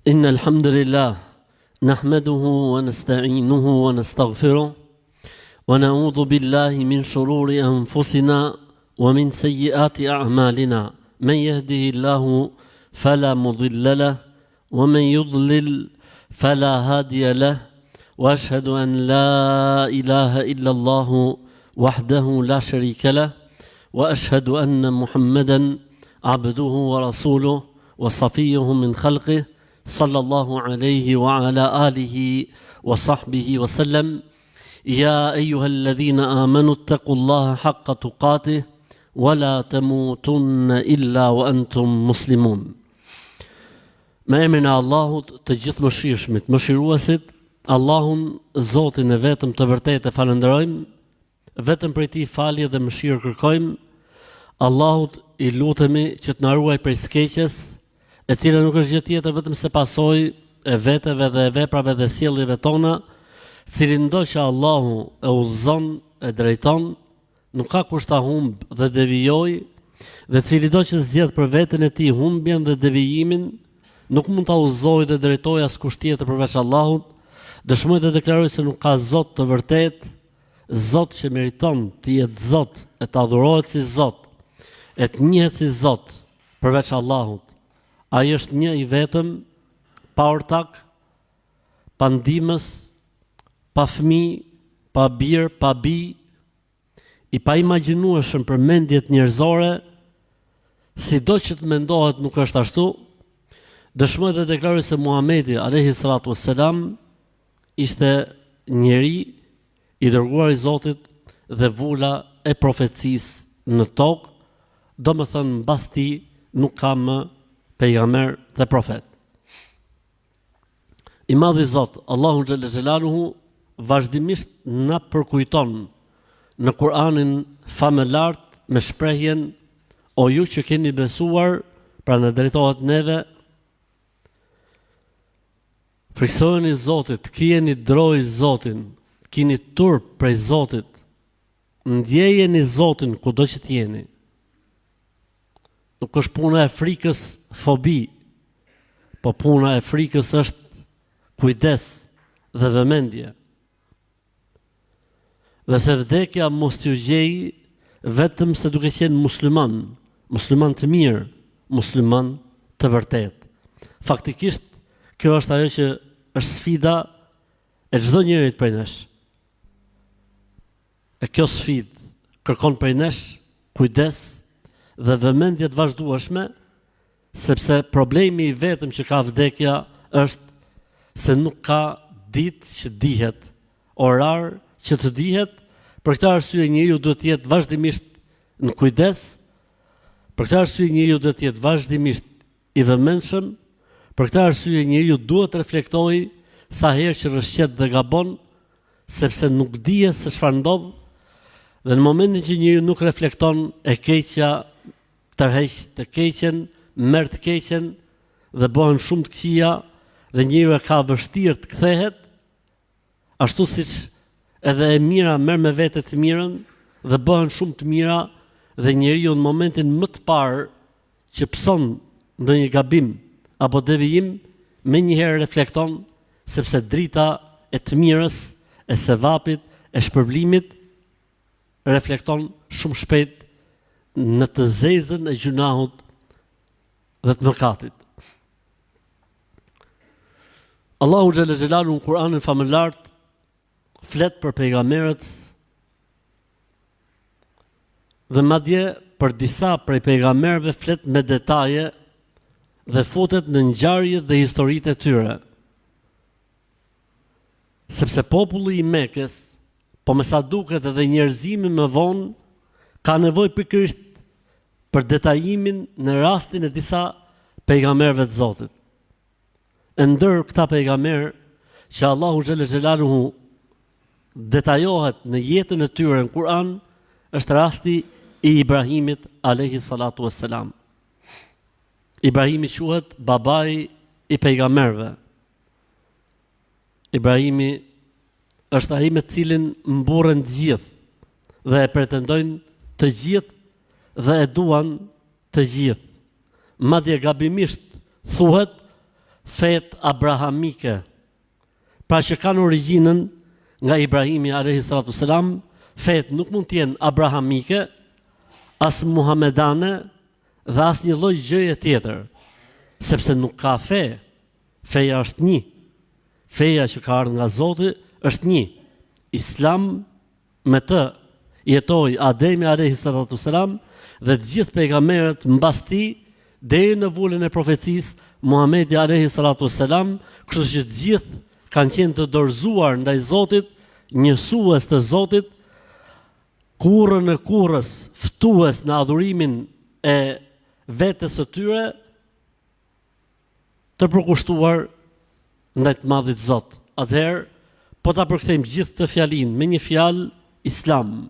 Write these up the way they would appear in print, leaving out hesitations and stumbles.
إن الحمد لله نحمده ونستعينه ونستغفره ونعوذ بالله من شرور أنفسنا ومن سيئات أعمالنا من يهده الله فلا مضل له ومن يضلل فلا هادي له وأشهد أن لا إله إلا الله وحده لا شريك له وأشهد أن محمدا عبده ورسوله وصفيه من خلقه صلى الله عليه وعلى آله وصحبه وسلم يا أيها الذين آمنوا اتقوا الله حق تقاته ولا تموتن إلا وأنتم مسلمون. Me emrin e Allahut të gjithë mëshirshmit, mëshiruesit, Allahun Zotin e vetëm të vërtetë e falenderojmë, vetëm prej tij falje dhe mëshirë kërkojmë. Allahut i lutemi që të na ruaj prej skeqjes, e cila nuk është gjë tjetër vetëm se pasojë e veteve dhe e veprave dhe sjelljeve tona, cilin do që Allahu e udhëzon, e drejton, nuk ka kusht ta humb dhe devijoj, dhe cili do që zgjedh për veten e tij humbjen dhe devijimin, nuk mund ta udhëzojë dhe drejtojë askush tjetër përveç Allahut. Dëshmoj dhe deklaroj se nuk ka Zot të vërtet, Zot që meriton të jetë Zot, e të adhurohet si Zot, e të njihet si Zot përveç Allahut. Ai është një i vetëm, pa ortak, pa ndihmës, pa fëmijë, pa bir, pa bij, i pa imagjinueshëm për mendjet njerëzore, sido që të mendohet nuk është ashtu. Dëshmoj dhe deklaroj se Muhamedi alayhi salatu wassalam ishte njeri i dërguar i Zotit dhe vula e profecisë në tokë, domethënë mbas tij nuk ka më pejgamber dhe profet. I madhi Zot, Allahu xhalla xhelaluhu, vazhdimisht na përkujton në Kur'anin famëlart me shprehjen: o ju që keni besuar, pra në drejtohet neve, friksojeni Zotit, kijeni droj Zotin, kini turp prej Zotit, ndjejeni Zotin kudo që t'jeni. Nuk është puna e frikës fobi, po puna e frikës është kujdes dhe vëmendje. Dhe se vdekja mos t'ju gjejë vetëm se duke qenë musliman, musliman të mirë, musliman të vërtet. Faktikisht, kjo është ajo që është sfida e çdo njerit prej nesh. E kjo sfidë kërkon prej nesh kujdes dhe vëmendje të vazhdueshme, sepse problemi i vetëm që ka vdekja është se nuk ka ditë që dihet, orar që të dihet. Për këtë arsye njeriu duhet të jetë vazhdimisht në kujdes. Për këtë arsye njeriu duhet të jetë vazhdimisht i vëmendshëm. Për këtë arsye njeriu duhet të reflektojë sa herë që rrëshqet dhe gabon, sepse nuk dihet se çfarë ndodh. Dhe në momentin që njeriu nuk reflekton, e keqja tërheq të keqen, merr të keqen dhe bëhen shumë të këqija, dhe njeriu e ka vështirë të kthehet, ashtu siç edhe e mira merr me vete të mirën dhe bëhen shumë të mira, dhe njeriu në momentin më të parë që pson ndonjë gabim apo devijim, menjëherë reflekton, sepse drita e të mirës, e sevapit, e shpërblimit reflekton shumë shpejt në të zezën e gjunahut dhe të mëkatit. Allahu xhalla xhelalu në Kur'anin famëlart flet për pejgamberët dhe madje për disa prej pejgamberëve flet me detaje dhe futet në ngjarjet dhe historitë e tyre. Sepse populli i Mekës, po me sa duket edhe njerëzimi më vonë, ka nevojë pikërisht për detajimin në rastin e disa pejgamberëve të Zotit. E ndër këta pejgamberë që Allahu xhalla xhelaluhu detajohet në jetën e tyre në Kur'an, është rasti i Ibrahimit alayhi salatu wassalam. Ibrahimi quhet babai i pejgamberëve. Ibrahimi është ai me të cilin mburren të gjithë dhe e pretendojnë të gjithë dhe e duan të gjithë. Madje gabimisht thuhet fet abrahamike, pra që kanë origjinën nga Ibrahimi alayhi salatu selam. Fet nuk mund të jenë abrahamike, as muhamedane dhe as një lloj gjëje tjetër, sepse nuk ka fe. Feja është një. Feja që ka ardhur nga Zoti është një. Islam, me të jetoi Ademi alayhi salatu selam dhe të gjithë pejgamberët mbas tij deri në vullën e profecisë Muhamedi alayhi salatu selam, kështu që të gjithë kanë qenë të dorëzuar ndaj Zotit, njësues të Zotit, kurrën e kurrës, ftues në adhurimin e vetes së tyre, të përkushtuar ndaj të madhit Zot. Atëherë, po ta përkthejmë gjithë të fjalinë me një fjalë, Islam,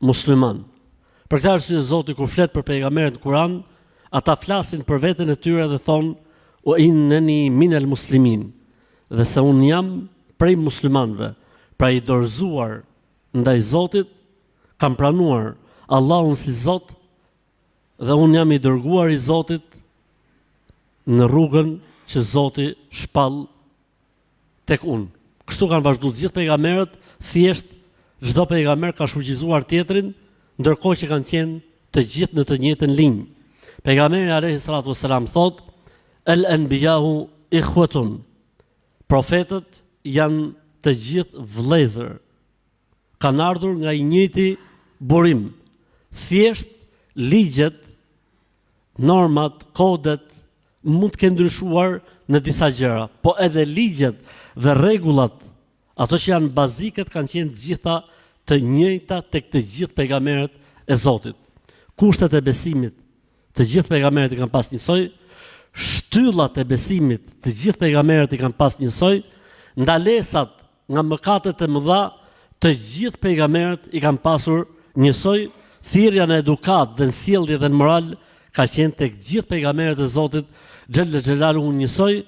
musliman. Për këtë arsye Zoti kur flet për pejgamberët në Kur'an, ata flasin për veten e tyre dhe thonë: "O inneni minel muslimin", dhe se unë jam prej muslimanëve, pra i dorëzuar ndaj Zotit, kam pranuar Allahun si Zot dhe unë jam i dërguar i Zotit në rrugën që Zoti shpall tek unë. Kështu kanë vazhduar gjithë pejgamberët, thjesht çdo pejgamber ka shfuqizuar tjetrin, ndërkohë që kanë qenë të gjithë në të njëjtën linjë. Pejgamberi alayhi salatu wasalam thot: "El anbiya'u ikhwatun", profetët janë të gjithë vëllezër, kanë ardhur nga i njëjti burim. Thjesht ligjet, normat, kodet mund të kenë ndryshuar në disa gjëra, po edhe ligjet dhe rregullat, ato që janë bazikët, kanë qenë të gjitha të njëjta tek të gjithë pejgamberët e Zotit. Kushtet e besimit, të gjithë pejgamberët i kanë pas njësoj, shtyllat e besimit, të gjithë pejgamberët i kanë pas njësoj, ndalesat nga mëkatet e mëdha, të gjithë pejgamberët i kanë pasur njësoj, thirrja në edukat dhe në sjellje dhe në moral ka qenë tek gjithë pejgamberët e Zotit xhella xhelaluhu njësoj.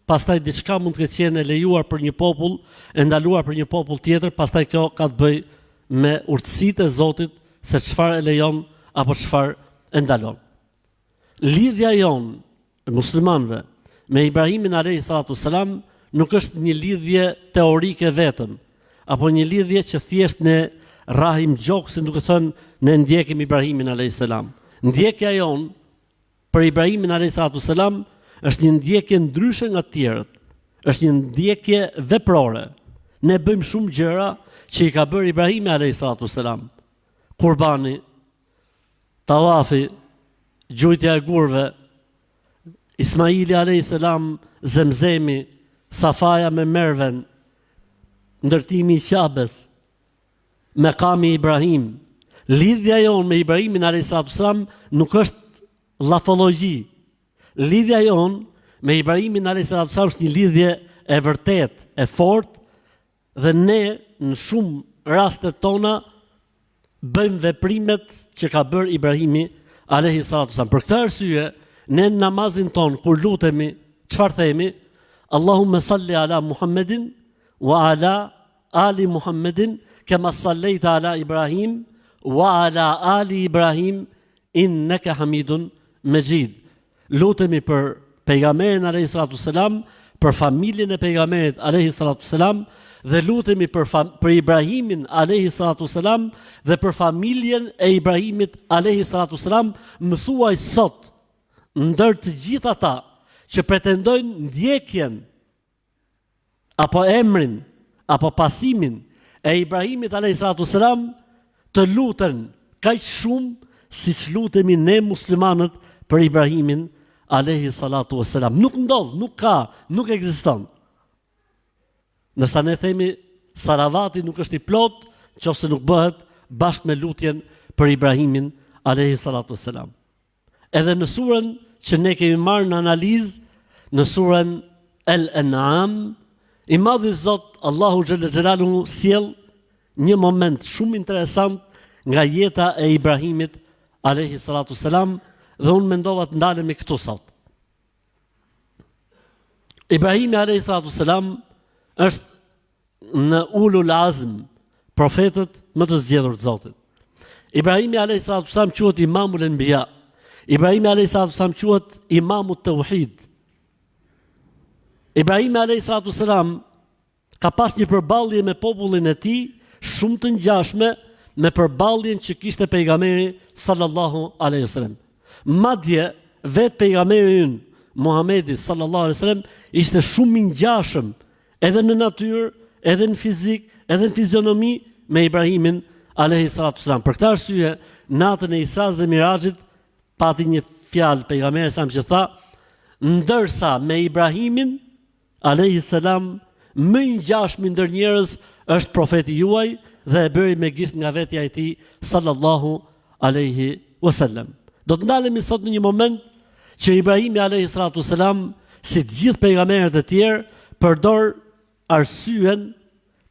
Pastaj diçka mund të ketë qenë e lejuar për një popull, e ndaluar për një popull tjetër, pastaj kjo ka të bëjë me urtësitë e Zotit, se çfarë e lejon apo çfarë e ndalon. Lidhja jonë e muslimanëve me Ibrahimin alayhi salatu selam nuk është një lidhje teorike vetëm, apo një lidhje që thjesht ne rrahim gjoksin duke thënë ne ndjekim Ibrahimin alayhi salam. Ndjekja jonë për Ibrahimin alayhi salatu selam është një ndjekje ndryshe nga të tjerët. Është një ndjekje veprore. Ne bëjmë shumë gjëra që i ka bërë Ibrahimi alayhi salatu selam. Kurbani, tawafi, gjujtja e gurve, Ismaili alayhi salam, Zemzemi, Safaja me Merven, ndërtimi i Qabes, Mekami Ibrahim. Lidhja jonë me Ibrahimin alayhi salatu selam nuk është llafologji. Lidhja jonë me Ibrahimin alayhi salatu selam është një lidhje e vërtet, e fortë, dhe ne në shumë rastet tona bëjmë veprimet që ka bërë Ibrahimi alayhi salatu selam. Për këtë arsye, ne në namazin ton kur lutemi, çfarë themi? Allahumma salli ala Muhammedin wa ala ali Muhammedin kama sallaita ala Ibrahim wa ala ali Ibrahim innaka Hamidun Majid. Lutemi për pejgamberin alayhi salatu selam, për familjen e pejgamberit alayhi salatu selam, dhe lutemi për Ibrahimin alayhi salatu selam dhe për familjen e Ibrahimit alayhi salatu selam. Më thuaj sot, ndër të gjithë ata që pretendojnë ndjekjen apo emrin apo pasimin e Ibrahimit alayhi salatu selam, të luten kaq shumë siç lutemi ne muslimanët për Ibrahimin alayhi salatu selam. Nuk ndodh, nuk ka, nuk ekziston. Nësa ne themi salavati nuk është i plot, qofse nuk bëhet bashkë me lutjen për Ibrahimin alayhi salatu selam. Edhe në surën që ne kemi marrë në analizë, në surën El-An'am, i madhi Zot Allahu xhalla xhelaluhu sjell një moment shumë interesant nga jeta e Ibrahimit alayhi salatu selam, dhe unë mendova të ndalemi këtu sot. Ibrahimi alayhi salatu selam është në ulul azm, profetët më të zgjedhur të Zotit. Ibrahimi alayhi salatu selam quhet imamul anbiya. Ibrahimi alayhi salatu selam quhet imamu tauhid. Ibrahimi a.s. ka pas një përballje me popullin e tij shumë të ngjashme me përballjen që kishte pejgamberi sallallahu alaihi wasallam. Madje vetë pejgamberi ynë Muhamedi sallallahu alaihi wasallam ishte shumë i ngjashëm edhe në natyrë, edhe në fizik, edhe në fizionomi me Ibrahimin alayhi salatu wasallam. Për këtë arsye, natën e Isras dhe Miraxhit pati një fjalë pejgamberi sa që tha, ndërsa me Ibrahimin alayhi salam më i ngjashëm ndër njerëz është profeti juaj dhe e bëri me gisht nga vetja e tij sallallahu alaihi wasallam. Do të ndalemi sot në një moment që Ibrahimi alayhi salatu wasalam, si të gjithë pejgamberët e tjerë, përdor arsyen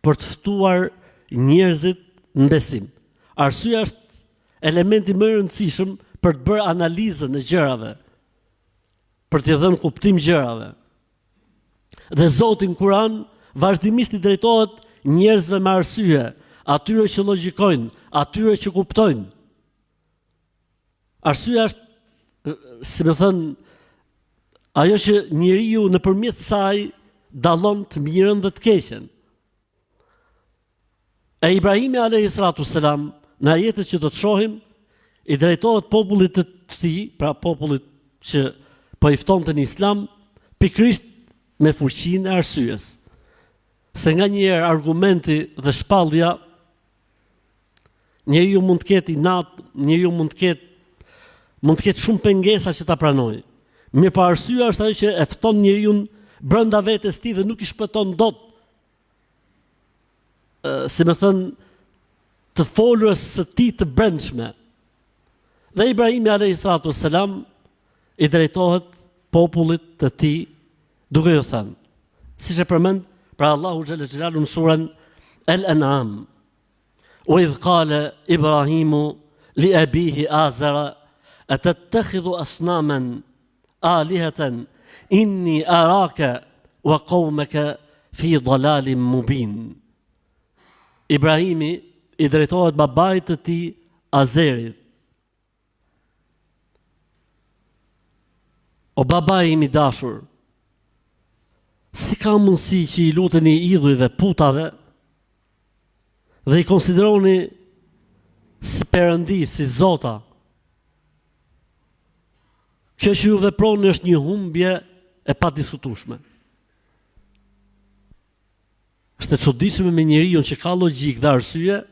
për të ftuar njerëzit në besim. Arsyeja është elementi më i rëndësishëm për të bërë analizën e gjërave, për t'i dhënë kuptim gjërave. Dhe Zoti në Kur'an vazhdimisht i drejtohet njerëzve me arsye, atyre që logjikojnë, atyre që kuptojnë. Arsyeja është, si më thënë, ajo që njeriu nëpërmjet saj dallon të mirën dhe të keqen. E Ibrahimi alayhi salatu wasalam, në ajetet që do të shohim, i drejtohet popullit të tij, pra popullit që po i ftonte në Islam, pikërisht me fuqinë e arsyes. Se nga njerë argumenti dhe shpallja, njeriu mund të ketë inat, njeriu mund të ketë shumë pengesa që ta pranojë. Mirë pa arsyeja është ajo që e fton njeriu brenda vetes tij dhe nuk i shpëton dot. Si më thënë, të folurës së tij të brendshme. Dhe Ibrahimi alayhi salatu wassalam i drejtohet popullit të tij duke ju thënë, siç e përmend pra Allahu xhalla xhelalu në surën Al-An'am, wa idh qala Ibrahimu li abihi Azara atattakhidhu asnaman alihatan inni araka wa qaumaka fi dalalin mubin. Ibrahimi i drejtohet babait të tij Azerit. O babai im i dashur, si ka mundësi që i luteni idhujve, putave, dhe i konsideroni si perëndi, si zota? Kjo që ju veproni është një humbje e padiskutueshme. Është e çuditshme me njeriu që ka logjikë dhe arsye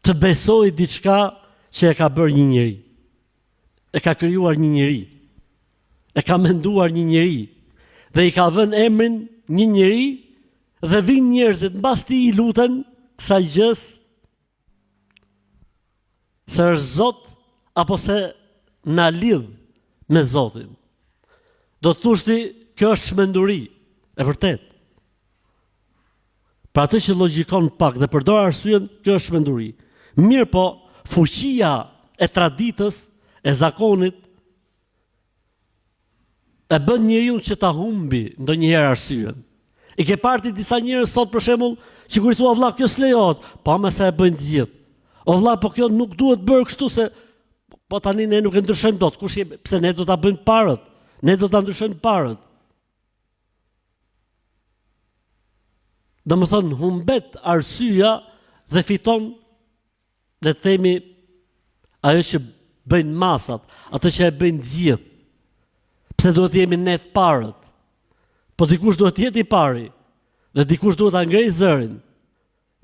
të besojë diçka që e ka bërë një njeri. E ka krijuar një njeri. E ka menduar një njeri. Dhe i ka dhënë emrin një njeri dhe vinë njerëzit mbas tij i luten kësaj gjës se është Zot apo se na lidh me Zotin. Do të thoshti kjo është çmenduri, e vërtet. Pra atë që logjikon pak dhe përdor arsyen, kjo është çmenduri. Mirë po, fuqia e traditës, e zakonit, e bën njeriu që ta humbi ndonjëherë arsyen. I ke parti disa njerëz sot për shembull që kur i thua vëlla kjo s'lejohet, pa më sa e bëjnë të gjithë. O vëlla, po kjo nuk duhet bërë kështu se po tani ne nuk e ndryshojmë dot. Kush je, pse ne do ta bëjmë parët? Ne do ta ndryshojmë parët. Domethënë humbet arsyeja dhe fiton, le të themi, ajo që bëjnë masat, ato që e bëjnë të gjithë. Pse duhet jemi ne të parët? Po dikush duhet jetë i pari dhe dikush duhet ta ngrejë zërin.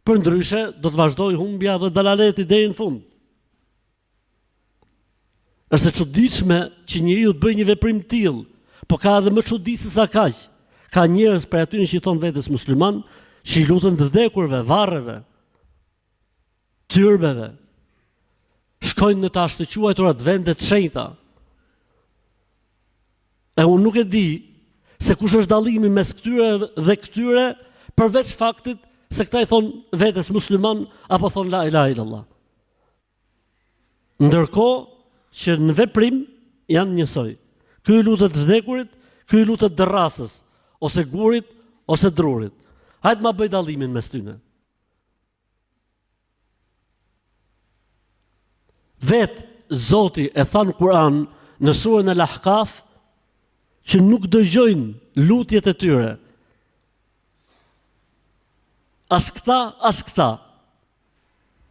Për ndryshe do të vazhdojë humbja dhe dalaleti deri në fund. Është e çuditshme që njeriu të bëjë një veprim të tillë, po ka edhe më çuditësi se sa kaq. Ka njerëz për aty që i thon vetes musliman, që i lutën të vdekurve, varreve, tyrbeve. Shkojnë në të ashtëquajtura të vende të shenjta. E unë nuk e di se kush është dallimi mes këtyre dhe këtyre, përveç faktit se këta i thon vetes musliman apo thon la ilaha illallah. Ndërkohë që në veprim janë njësoj. Ky i lutet vdekurit, ky i lutet dërrasës, ose gurit, ose drurit. Hajtë ma bëj dallimin mes tyne. Vetë Zoti e tha në Kur'an në surën Al-Ahqaf që nuk dëgjojnë lutjet e tyre. As këta.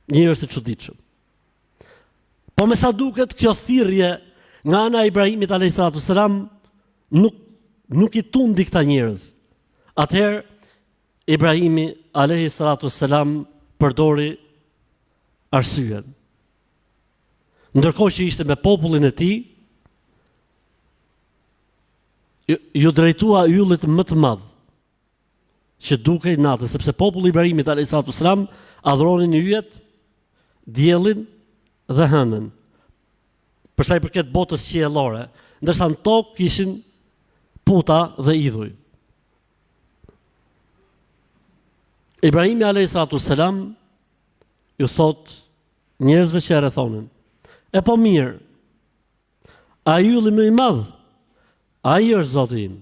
Njerëz të çuditshëm. Po me sa duket kjo thirrje nga ana e Ibrahimit a.s. nuk i tundi këta njerëz. Atëherë Ibrahimi a.s. përdori arsyen. Ndërkohë që ishte me popullin e tij, ju drejtua yllit më të madh që dukej natë, sepse populli i Ibrahimit a.s. adhuronin yjet, diellin dhe hënën. Për sa i përket botës qiellore, ndërsa në tokë kishin puta dhe idhuj. Ibrahimi a.s. ju thot njerëzve që e rrethonin: "E po mirë, a ylli më i madh, ai është Zoti im."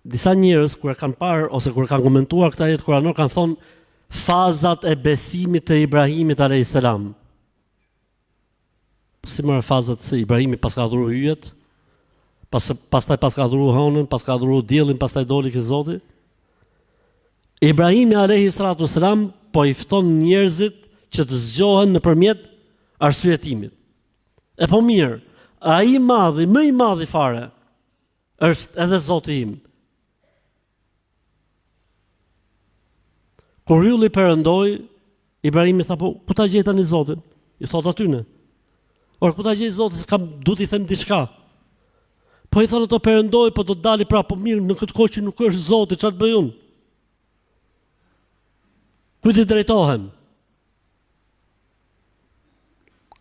Disa njerëz kur e kanë parë ose kur kanë komentuar këtë ajet kuranor kanë thonë fazat e besimit të Ibrahimit a.s. Si më fazat se Ibrahimi pas ka adhuruar yjet, pastaj pas ka adhuruar hënën, pas ka adhuruar diellin, pastaj doli ke Zoti. Ibrahimi a.s. po i fton njerëzit që të zgjohen nëpërmjet arsyetimit. E po mirë, ai i madhi, më i madhi fare, është edhe Zoti im. Kur ylli perëndoi, Ibrahimi tha: "Po ku ta gjej tani Zotin?" I thot atyne: "Or ku ta gjej Zotin, duhet i them diçka." Po i thonë ato: "Perëndoi, po do të dali prapë." "Po mirë, në këtë kohë që nuk është Zoti, çfarë të bëj unë? Ku ti drejtohem?"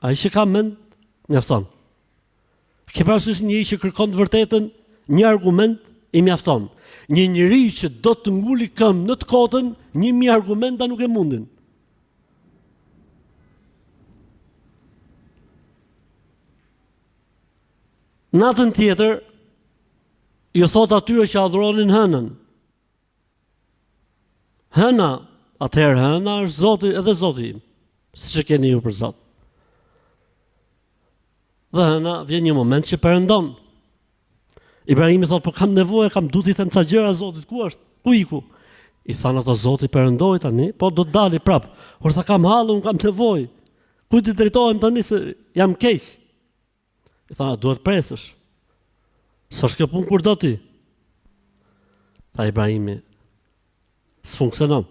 Ai që ka mend, mjafton. Ke parasysh njëri që kërkon të vërtetën, një argument i mjafton. Një njeri që do të nguli këmbë në të kotën, 1000 argumenta nuk e mundin. Natën tjetër, ju thot atyre që adhuronin hënën: "Hëna, atëherë hëna është Zoti edhe Zoti im, siç e keni ju për Zot." Dhe hëna vjen një moment që perëndon. Ibrahimi thot: "Po kam nevojë, duhet i them ca gjëra Zotit, ku është? Ku iku?" I thanë ato: "Zoti perëndoi tani, po do të dali prap." Por tha: "Kam hallun, kam nevojë. Ku ti drejtohem tani se jam keq?" I thanë: "Duhet presësh. S'është kjo punë kur do ti." Tha Ibrahimi: "S'funksionon."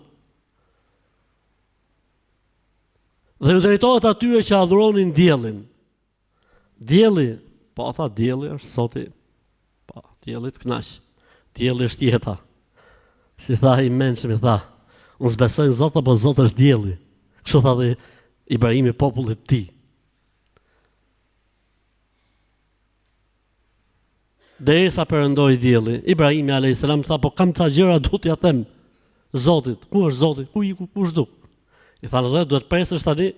Dhe ju drejtohet atyre që adhuronin diellin. Dielli, po tha, dielli është Zoti. Po, dielli të kënaq. Dielli është jeta. Si tha i mençëm, i tha: "Unë s'besoj në Zot, apo Zoti është dielli." Kështu tha dhe Ibrahimi popullit të tij. Derisa perëndoi dielli, Ibrahimi a.s. tha: "Po kam ca gjëra duhet t'ia them Zotit." "Ku është Zoti? Ku iku? Ku është duk?" I thanë: "Duhet presësh tani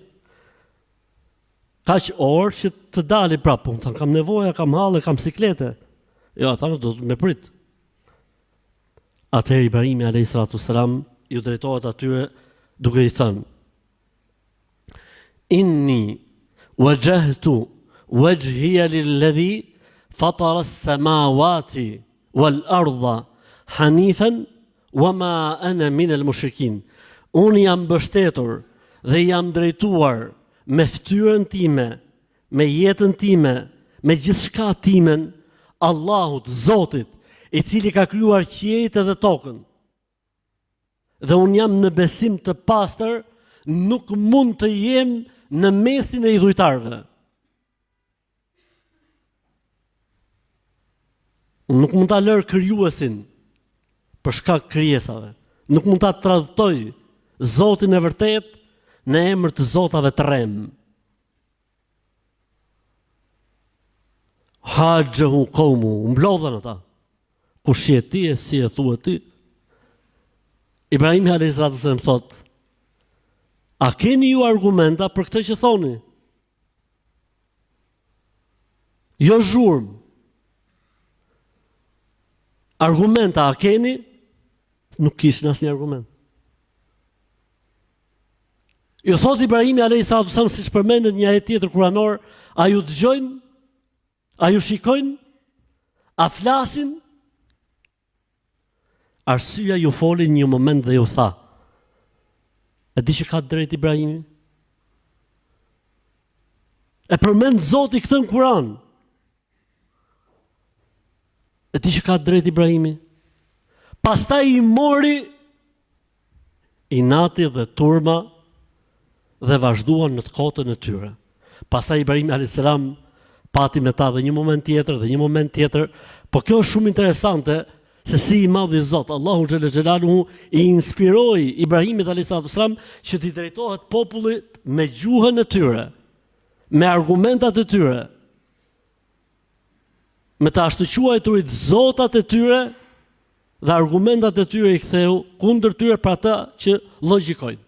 kaq orë që të dali prapë." Unë thanë: "Kam nevojë, kam halle, kam siklete." Jo, thanë: "Do të më prit." Atëherë Ibrahimi a.s. ju drejtohet atyre duke i thënë: "Inni wajjahtu wajhiya lilladhi fatara as-samawati wal-ardha hanifan wama ana min al-mushrikin." Unë jam mbështetur dhe jam drejtuar me fytyrën time, me jetën time, me gjithçka timen, Allahut, Zotit, i cili ka krijuar qiejtë dhe tokën. Dhe unë jam në besim të pastër, nuk mund të jem në mesin e idhujtarëve. Unë nuk mund ta lër krijuesin për shkak krijesave. Nuk mund ta tradhtoj Zotin e vërtet në emër të zotave të rrem. Hajjahu qawmu, mblodhen ata. Kush je ti e si e thua ti? Ibrahimi a.s. thot: "A keni ju argumenta për këtë që thoni?" Jo zhurmë. Argumenta a keni? Nuk kishin asnjë argument. Ju thot Ibrahimi a.s. siç përmendet një ajet tjetër kuranor: "A ju dëgjojnë? A ju shikojnë? A flasin? Arsyeja ju foli një moment dhe ju tha. E di që ka drejt Ibrahimi? E përmend Zoti këtë në Kur'an. E di që ka drejt Ibrahimi? Pastaj i mori inati dhe turma dhe vazhduan në të kotën e tyre. Pastaj Ibrahimi a.s. pati me ta dhe një moment tjetër, po kjo është shumë interesante se si i madhi Zot, Allahu xhelle xhelaluhu i inspiroi Ibrahimit a.s. që t'i drejtohet popullit me gjuhën e tyre, me argumentat e tyre, me të ashtu quajturit zotat e tyre dhe argumentat e tyre i ktheu kundër tyre për ata që logjikojnë.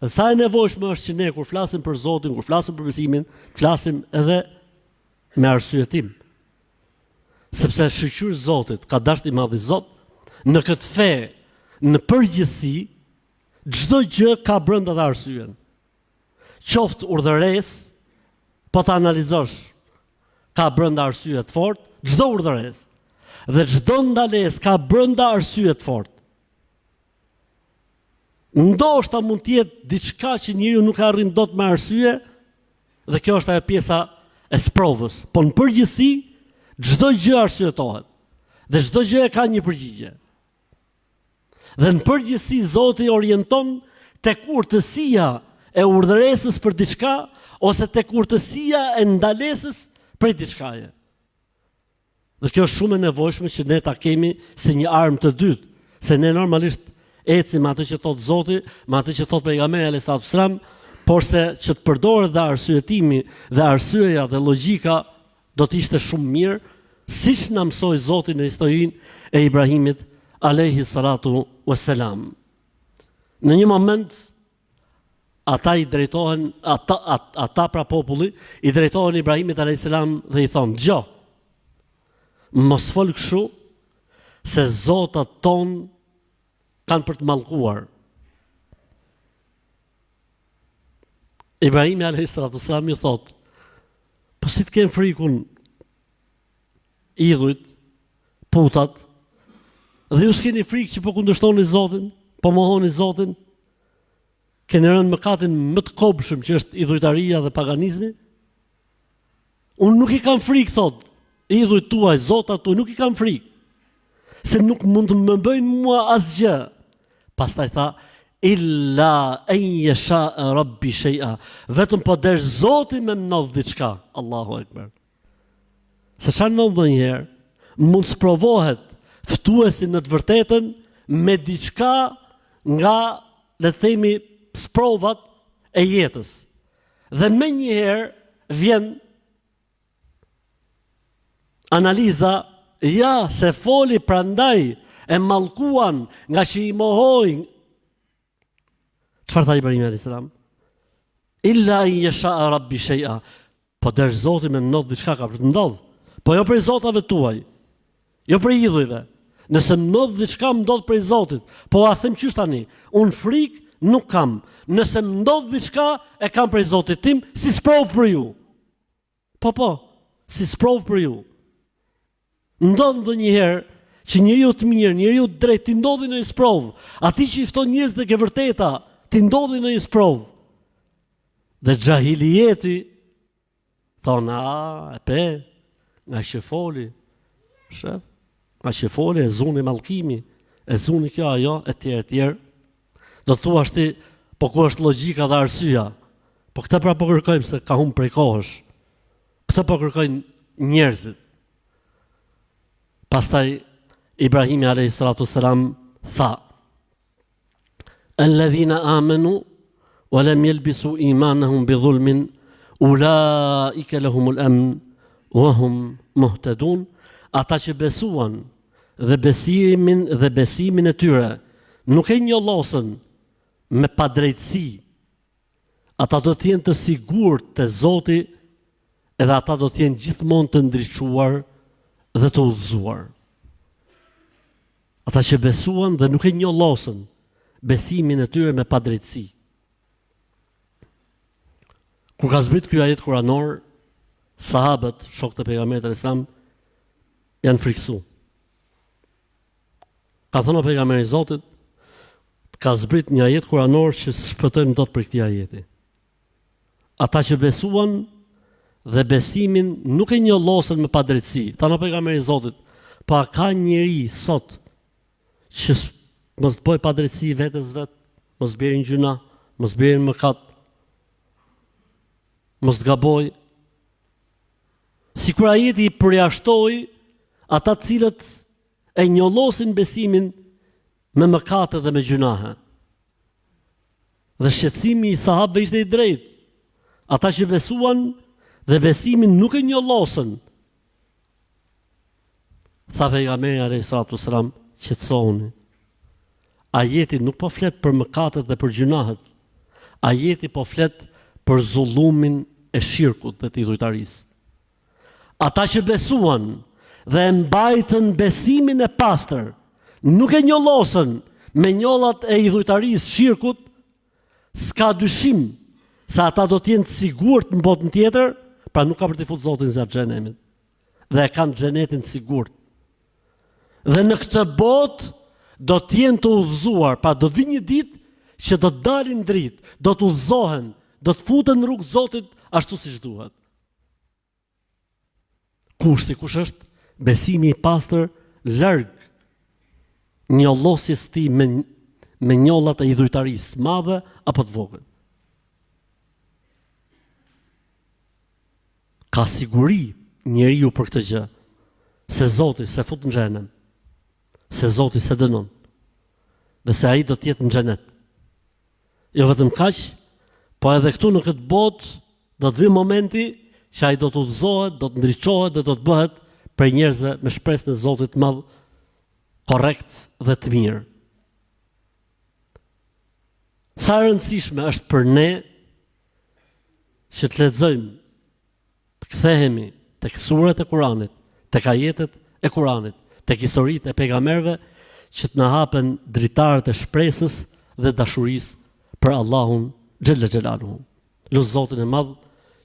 Dhe sa e nevojshme është që ne kur flasim për Zotin, kur flasim për besimin, flasim edhe me arsyetim. Sepse shëqyr Zotit, ka dashur i madhi Zot, në këtë fe, në përgjithësi, çdo gjë ka brenda dhe arsyen. Qoftë urdhëres, po ta analizosh, ka brenda arsye të fortë, çdo urdhëres. Dhe çdo ndalesë ka brenda arsye të fortë. Ndoshta mund të jetë diçka që njeriu nuk arrin dot me arsye, dhe kjo është ajo pjesa e sprovës. Po në përgjithësi, çdo gjë arsyetohet. Dhe çdo gjë ka një përgjigje. Dhe në përgjithësi Zoti orienton tek urtësia e urdhëresës për diçka ose tek urtësia e ndalesës për diçkaje. Dhe kjo është shumë e nevojshme që ne ta kemi si një armë të dytë, se ne normalisht ecim atë që thot Zoti, me atë që thot pejgamberi alayhis salam, por se që të përdoret dhe arsyetimi dhe arsyeja dhe logjika do të ishte shumë mirë, siç na mësoi Zoti në historinë e Ibrahimit alayhi salatu wassalam. Në një moment ata i drejtohen, ata pra populli i drejtohen Ibrahimit alayhis salam dhe i thonë: "Dgjoj, mos fol kështu, se zotat ton kanë për të mallkuar." Ibrahimi alayhis salam i thot: "Po si të kenë frikun idhujt, putat, dhe ju s'keni frikë që po kundërshtoni Zotin, po mohoni Zotin, keni rënë mëkatin më të kobshëm që është idhujtaria dhe paganizmi? Unë nuk i kam frikë, thot, idhujt tuaj, zotat tuaj, nuk i kam frikë, se nuk mund të më bëjnë mua asgjë." Pastaj tha: "Illa an yasha rabbi shay'a", vetëm po desh Zoti me ndodh diçka. Allahu akbar. Se çfarë ndodh ndonjëherë, mund sprovohet ftuesi në të vërtetën me diçka nga, le të themi, sprovat e jetës. Dhe më njëherë vjen analiza: ja, se foli prandaj e mallkuan nga që i mohojnë. Çfarë tha Ibrahimi alayhis salam? Illa an yasha rabbi shay'a. Po desh Zoti me ndodh diçka ka për të ndodh. Po jo prej zotave tuaj, jo prej idhujve. Nëse ndodh diçka, ndodh prej Zotit. Po a them qysh tani? Unë frikë nuk kam. Nëse ndodh diçka, e kam prej Zotit tim, si sprov për ju. Po, si sprov për ju. Ndodh ndonjëherë që njeriu të mirë, njeriu të drejtë, ti ndodhi në një sprov. Ati që i fton njerëz dhe ke vërteta, ti ndodhi në një sprov. Dhe xhahilijeti thonë: "A, e pe, nga shefoli, shef, nga shefoli, e zuni mallkimi, e zuni kjo ajo, e tjerë. Do të thuash ti, po ku është logjika dhe arsyeja? Po këtë pra po kërkojmë, se ka humbur prej kohësh. Këtë po kërkojnë njerëzit." Pastaj Ibrahimi alayhis salatu wassalam tha: "Alladhina amanu wa lam yalbisu imanahum bidhulmin ulaika lahumul amn wa hum muhtadun." Ata që besuan dhe besimin e tyre nuk e njollosën me padrejtësi, ata do të jenë të sigurt te Zoti, edhe ata do të jenë gjithmonë të ndriçuar dhe të udhëzuar. Ata që besuan dhe nuk e njollosën besimin e tyre me padrejtësi. Kur ka zbrit ky ajet kuranor, sahabët, shokët e pejgamberit alayhis salam, janë friksu. Ka thënë pejgamberi i Zotit, ka zbrit një ajet kuranor që shpëtojnë dot për këtij ajeti. Ata që besuan dhe besimin nuk e njollosën me padrejtësi. Tha në pejgamberi i Zotit, pa ka njeri sot që mos bëj padrejtësi vetes vet, mos bëjë gjuna, mos bëjë mëkat, mos të gaboj. Sikur ajeti i përjashtoi ata të cilët e njollosin besimin me mëkate dhe me gjunahe. Dhe shqetësimi i sahabëve ishte i drejtë. Ata që besuan dhe besimin nuk e njollosën. Tha pejgamberi alayhis salam, qetësoni. Ajeti nuk po flet për mëkatet dhe për gjunahet. Ajeti po flet për zullumin e shirkut dhe të idhujtarisë. Ata që besuan dhe mbajtën besimin e pastër, nuk e njollosën me njollat e idhujtarisë, shirkut, s'ka dyshim se ata do të jenë të sigurt në botën tjetër, pra nuk ka për të futur Zotin zjarr xhenemit. Dhe e kanë xhenetin të sigurt. Dhe në këtë botë do të jenë të udhëzuar, pra do të vi një ditë që do të dalin dritë, do të udhëzohen, do të futen në rrugë të Zotit ashtu siç duhet. Kushti kush është? Besimi i pastër larg njollosjes ti me njollat e idhujtarisë, madhe apo të vogël. Ka siguri njeriu për këtë gjë, se Zoti se fut në xhenem, se Zoti se dënon, dhe se ai do të jetë në xhenet. Jo vetëm kaq, po edhe këtu në këtë botë do të vi momenti që ai do të udhëzohet, do të ndriçohet dhe do të bëhet për njerëzve me shpresën e Zotit të madh, korrekt dhe të mirë. Sa e rëndësishme është për ne që të lexojmë, të kthehemi tek surat e Kuranit, tek ajetet e Kuranit, tek historitë e pejgamberëve, që të na hapen dritarët e shpresës dhe dashurisë për Allahun xhella xhelaluhu. Lut Zotin e madh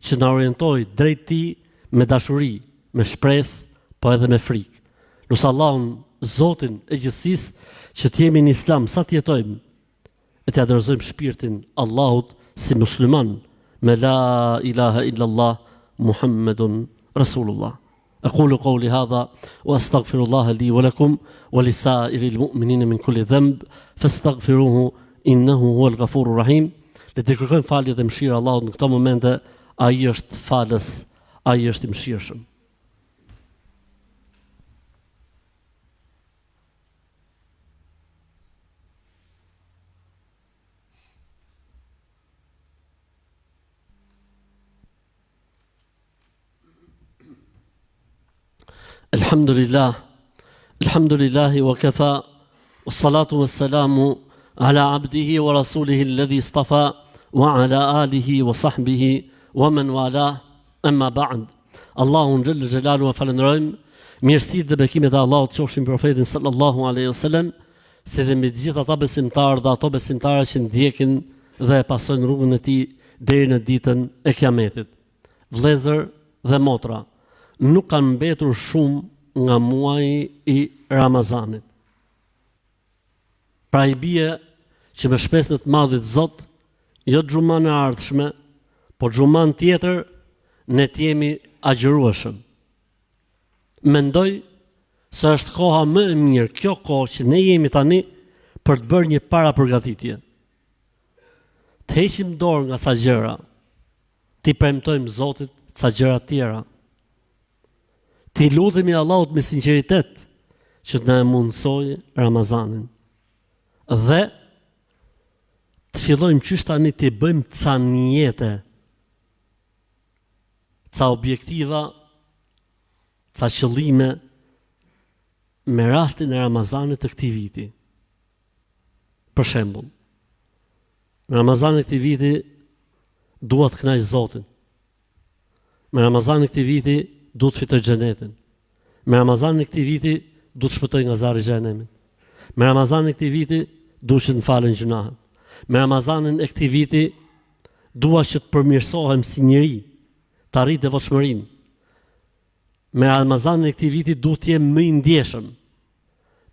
që na orientoj drejt tij me dashuri, me shpresë, po edhe me frikë. Lut Allahun Zotin e gjithësisë që të jemi në Islam sa të jetojmë e të adorëzojmë shpirtin Allahut si musliman me la ilaha illallah Muhammedun Rasulullah. أقول قولي هذا وأستغفر الله لي ولكم ولسائر المؤمنين من كل ذنب فاستغفروه إنه هو الغفور الرحيم. Le të kërkojmë falje dhe mëshirë Allahut në këto momente, ai është falës, ai është i mëshirshëm. Alhamdulillahi wa kafa, wassalatu wassalamu ala abdihi wa rasulihi alladhi istafa, wa ala alihi wa sahbihi wa man wala, amma ba'd. Allahun xhallal xhelalu falenderojmë, mirësitë dhe bekimet e Allahut qofshin për profetin sallallahu alaihi wasallam, si dhe me gjithë ata besimtarë dhe ato besimtare që ndjekin dhe e pasojnë rrugën e tij deri në ditën e Kiametit. Vëllezër dhe motra, nuk kanë mbetur shumë nga muaji i Ramazanit. Pra i bie që me shpresën e të madhit Zot, jo xhuman e ardhshme, po xhuman tjetër, ne të jemi agjërueshëm. Mendoj se është koha më e mirë, kjo kohë që ne jemi tani, për të bërë një parapërgatitje. Të heqim dorë nga ca gjëra, t'i premtojmë Zotit ca gjëra tjera. T'i lutemi Allahut me sinqeritet që të na mundsojë Ramazanin. Dhe të fillojmë qysh tani t'i bëjmë ca niyete, ca objektiva, ca qëllime me rastin e Ramazanit të këtij viti. Për shembull, në Ramazanin e këtij viti dua të kënaq Zotin. Me Ramazanin e këtij viti du të fitoj xhenetin. Me Ramazanin e këtij viti du të shpëtoj nga zjarri i xhenemit. Me Ramazanin e këtij viti dua që të falen gjunahet. Me Ramazanin e këtij viti dua që të përmirësohem si njeri, të arrij devotshmërinë, me Ramazanin e këtij viti duhet të jem më i ndjeshëm.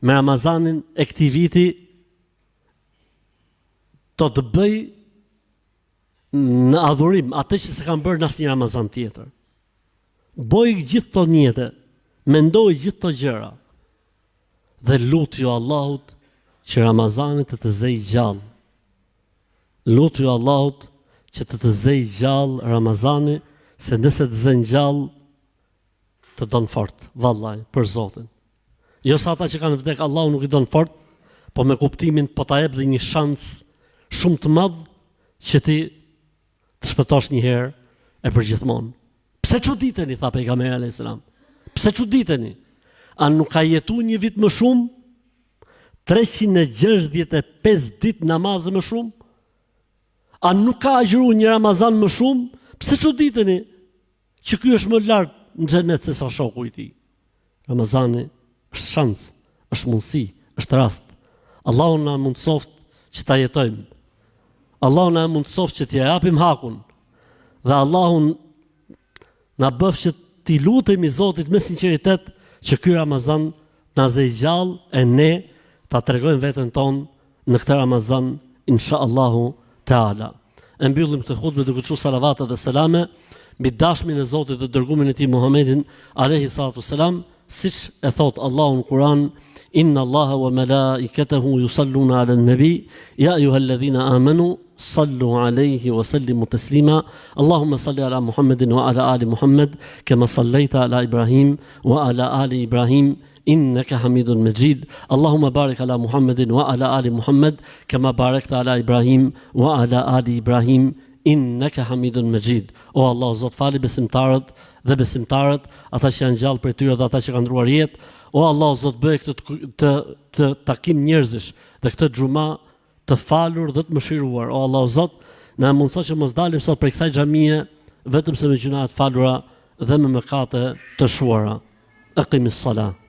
Me Ramazanin e këtij viti do të bëj në adhurim atë që se kam bërë në asnjë Ramazan tjetër. Boj gjithë këto njete, mendoj gjithë këto gjëra dhe lutju Allahut që Ramazani të zej gjallë. Lutju Allahut që të zej gjallë Ramazani, se nëse të zën gjallë të don fort, vallaj, për Zotin. Jo sa ata që kanë vdek, Allahu nuk i don fort, po me kuptimin po ta jep dhe një shans shumë të madh që ti të shpëtosh një herë e përgjithmonë. Pse çuditeni, tha pejgamberi alayhis salam. Pse çuditeni? A nuk ka jetu një vit më shumë? 365 ditë namaz më shumë? A nuk ka agjëruar një Ramazan më shumë? Pse çuditeni që ky është më lart në xhenet se sa shoku i tij? Ramazani është shans, është mundësi, është rast. Allahu na mundsoft që ta jetojmë. Allahu na mundsoft që t'ia japim hakun. Dhe Allahu na bëf që t'i lutemi Zotit me sinqeritet që ky Ramazan na zej gjallë e ne ta tregojmë veten tonë në këtë Ramazan inshallahu taala. E mbyllim këtë hutbë duke thënë salavat dhe selame mbi dashmin e Zotit dhe dërgumin e tij Muhammedin alayhi salatu selam, siç e thot Allahu në Kur'an: Inna Allaha wa malaikatahu yusalluna 'alan nabi ya ayyuhalladhina amanu sallu alayhi wa sallimu taslima. Allahumma salli ala Muhammadin wa ala ali Muhammad kama sallaita ala Ibrahim wa ala ali Ibrahim innaka Hamidun Majid. Allahumma barik ala Muhammadin wa ala ali Muhammad kama barakta ala Ibrahim wa ala ali Ibrahim innaka Hamidun Majid. O Allah, Zot, fali besimtarët dhe besimtarët, ata që janë gjallë prej tyre dhe ata që kanë ndruar jetë. O Allah, Zot, bëj këtë takim njerëzish dhe këtë xhuma të falur dhe të mëshiruar. O Allah, Zot, na mundëso që mos dalim sot prej kësaj xhamie vetëm se me gjuna të falura dhe me mëkate të shuara. Aqimis salat.